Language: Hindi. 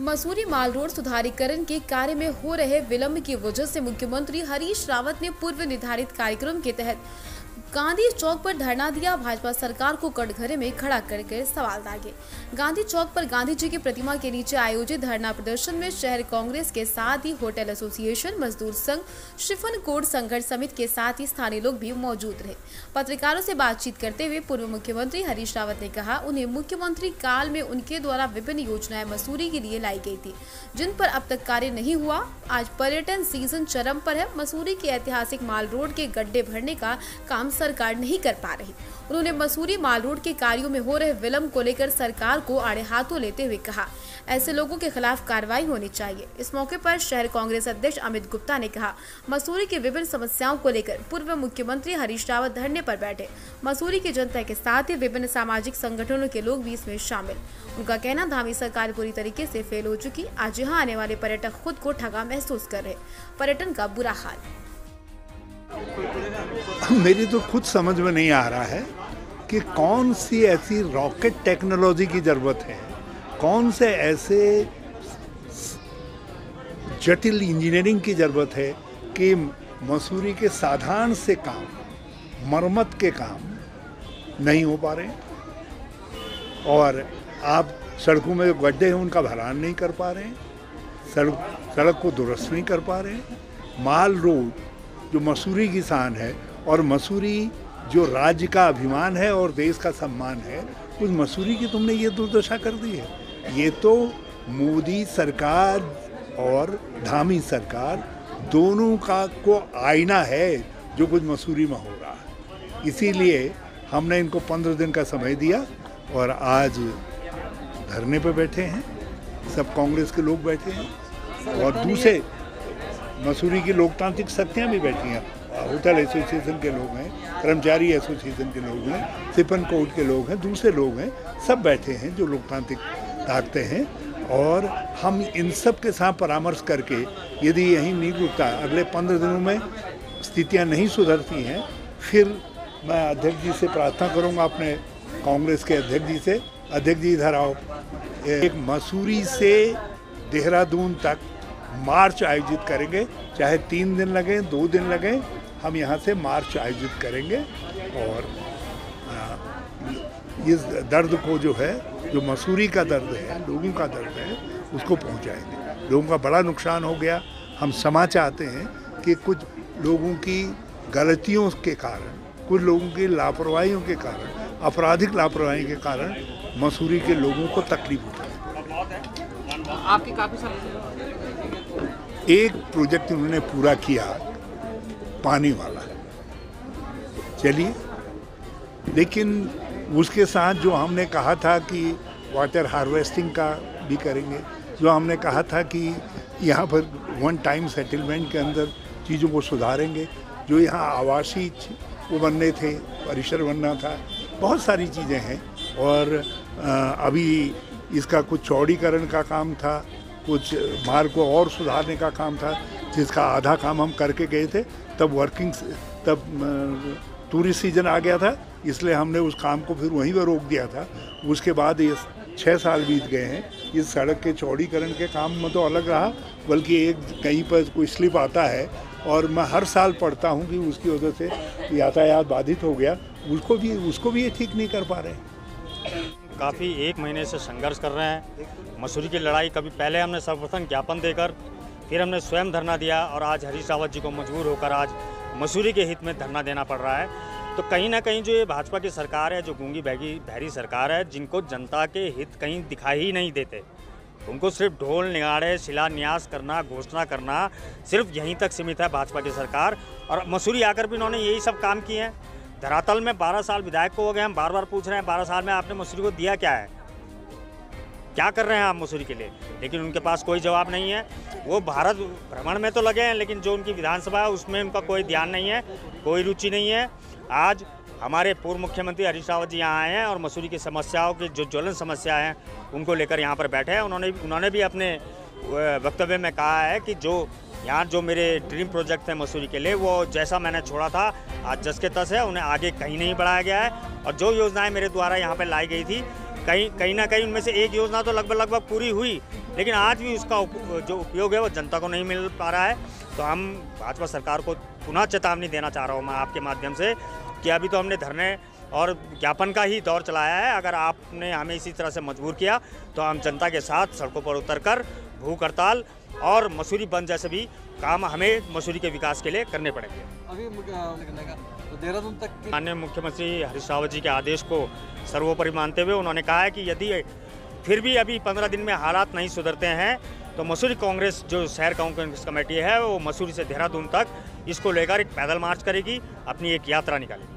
मसूरी माल रोड सुधारीकरण के कार्य में हो रहे विलंब की वजह से मुख्यमंत्री हरीश रावत ने पूर्व निर्धारित कार्यक्रम के तहत गांधी चौक पर धरना दिया। भाजपा सरकार को कटघरे में खड़ा करके सवाल दागे। गांधी चौक पर गांधी जी की प्रतिमा के नीचे आयोजित धरना प्रदर्शन में शहर कांग्रेस के साथ ही होटल एसोसिएशन, मजदूर संघ, शिफन कोड संघर्ष समिति के साथ ही स्थानीय लोग भी मौजूद रहे। पत्रकारों से बातचीत करते हुए पूर्व मुख्यमंत्री हरीश रावत ने कहा, उन्हें मुख्यमंत्री काल में उनके द्वारा विभिन्न योजनाएं मसूरी के लिए लाई गई थी, जिन पर अब तक कार्य नहीं हुआ। आज पर्यटन सीजन चरम पर है। मसूरी के ऐतिहासिक माल रोड के गड्ढे भरने का काम सरकार नहीं कर पा रही। उन्होंने मसूरी माल रोड के कार्यों में हो रहे विलंब को लेकर सरकार को आड़े हाथों लेते हुए कहा, ऐसे लोगों के खिलाफ कार्रवाई होनी चाहिए। इस मौके पर शहर कांग्रेस अध्यक्ष अमित गुप्ता ने कहा, मसूरी की विभिन्न समस्याओं को लेकर पूर्व मुख्यमंत्री हरीश रावत धरने पर बैठे। मसूरी की जनता के साथ ही विभिन्न सामाजिक संगठनों के लोग भी इसमें शामिल। उनका कहना, धामी सरकार पूरी तरीके से फेल हो चुकी। आज यहाँ आने वाले पर्यटक खुद को ठगा महसूस कर रहे। पर्यटन का बुरा हाल। मेरी तो खुद समझ में नहीं आ रहा है कि कौन सी ऐसी रॉकेट टेक्नोलॉजी की जरूरत है, कौन से ऐसे जटिल इंजीनियरिंग की जरूरत है कि मसूरी के साधारण से काम, मरम्मत के काम नहीं हो पा रहे, और आप सड़कों में जो गड्ढे हैं उनका भरान नहीं कर पा रहे, सड़क को दुरुस्त नहीं कर पा रहे। माल रोड जो मसूरी की शान है और मसूरी जो राज्य का अभिमान है और देश का सम्मान है, उस मसूरी की तुमने ये दुर्दशा कर दी है। ये तो मोदी सरकार और धामी सरकार दोनों का को आईना है जो कुछ मसूरी में हो रहा है। इसीलिए हमने इनको 15 दिन का समय दिया और आज धरने पे बैठे हैं। सब कांग्रेस के लोग बैठे हैं और दूसरे मसूरी की लोकतांत्रिक शक्तियाँ भी बैठी हैं। होटल एसोसिएशन के लोग हैं, कर्मचारी एसोसिएशन के लोग हैं, सिपन कोड के लोग हैं, दूसरे लोग हैं, सब बैठे हैं जो लोकतांत्रिक ताकतें हैं। और हम इन सब के साथ परामर्श करके यदि यही नहीं रुकता, अगले 15 दिनों में स्थितियाँ नहीं सुधरती हैं, फिर मैं अध्यक्ष जी से प्रार्थना करूँगा, अपने कांग्रेस के अध्यक्ष जी से, अध्यक्ष जी इधर आओ, एक मसूरी से देहरादून तक मार्च आयोजित करेंगे, चाहे 3 दिन लगे, 2 दिन लगे, हम यहाँ से मार्च आयोजित करेंगे और इस दर्द को जो है, जो मसूरी का दर्द है, लोगों का दर्द है, उसको पहुँचाएंगे। लोगों का बड़ा नुकसान हो गया। हम क्षमा चाहते हैं कि कुछ लोगों की गलतियों के कारण, कुछ लोगों की लापरवाहियों के कारण, आपराधिक लापरवाही के कारण मसूरी के लोगों को तकलीफ उठानी। आपकी काफ़ी एक प्रोजेक्ट उन्होंने पूरा किया, पानी वाला, चलिए, लेकिन उसके साथ जो हमने कहा था कि वाटर हार्वेस्टिंग का भी करेंगे, जो हमने कहा था कि यहाँ पर 1 टाइम सेटलमेंट के अंदर चीज़ों को सुधारेंगे, जो यहाँ आवासीय वो बनने थे, परिसर बनना था, बहुत सारी चीज़ें हैं। और अभी इसका कुछ चौड़ीकरण का काम था, कुछ मार्ग को और सुधारने का काम था, जिसका आधा काम हम करके गए थे। तब टूरिस्ट सीजन आ गया था, इसलिए हमने उस काम को फिर वहीं पर रोक दिया था। उसके बाद ये 6 साल बीत गए हैं। इस सड़क के चौड़ीकरण के काम में तो अलग रहा, बल्कि एक कहीं पर कोई स्लिप आता है और मैं हर साल पढ़ता हूँ कि उसकी वजह से यातायात बाधित हो गया, उसको भी ये ठीक नहीं कर पा रहे। काफ़ी 1 महीने से संघर्ष कर रहे हैं। मसूरी की लड़ाई कभी पहले हमने सर्वप्रथम ज्ञापन देकर, फिर हमने स्वयं धरना दिया और आज हरीश रावत जी को मजबूर होकर आज मसूरी के हित में धरना देना पड़ रहा है। तो कहीं ना कहीं जो ये भाजपा की सरकार है, जो गूंगी बहरी सरकार है, जिनको जनता के हित कहीं दिखाई ही नहीं देते, उनको सिर्फ ढोल निगाड़े, शिलान्यास करना, घोषणा करना, सिर्फ यहीं तक सीमित है भाजपा की सरकार। और मसूरी आकर भी उन्होंने यही सब काम किए हैं। धरातल में 12 साल विधायक को हो गए, हम बार बार पूछ रहे हैं 12 साल में आपने मसूरी को दिया क्या है, क्या कर रहे हैं आप मसूरी के लिए, लेकिन उनके पास कोई जवाब नहीं है। वो भारत भ्रमण में तो लगे हैं, लेकिन जो उनकी विधानसभा है उसमें उनका कोई ध्यान नहीं है, कोई रुचि नहीं है। आज हमारे पूर्व मुख्यमंत्री हरीश रावत जी यहाँ आए हैं और मसूरी की समस्याओं की जो ज्वलन समस्या हैं उनको लेकर यहाँ पर बैठे हैं। उन्होंने भी अपने वक्तव्य में कहा है कि यहाँ जो मेरे ड्रीम प्रोजेक्ट थे मसूरी के लिए, वो जैसा मैंने छोड़ा था आज जस के तस है, उन्हें आगे कहीं नहीं बढ़ाया गया है। और जो योजनाएं मेरे द्वारा यहाँ पर लाई गई थी कहीं ना कहीं उनमें से एक योजना तो लगभग पूरी हुई, लेकिन आज भी उसका जो उपयोग है वो जनता को नहीं मिल पा रहा है। तो हम भाजपा सरकार को पुनः चेतावनी देना चाह रहा हूँ मैं आपके माध्यम से कि अभी तो हमने धरने और ज्ञापन का ही दौर चलाया है। अगर आपने हमें इसी तरह से मजबूर किया तो हम जनता के साथ सड़कों पर उतरकर भूख हड़ताल और मसूरी बंद जैसे भी काम हमें मसूरी के विकास के लिए करने पड़ेंगे। अभी तो देहरादून तक माननीय मुख्यमंत्री हरीश रावत जी के आदेश को सर्वोपरि मानते हुए उन्होंने कहा है कि यदि फिर भी अभी 15 दिन में हालात नहीं सुधरते हैं तो मसूरी कांग्रेस जो शहर कांग्रेस कमेटी है वो मसूरी से देहरादून तक इसको लेकर एक पैदल मार्च करेगी, अपनी एक यात्रा निकालेगी।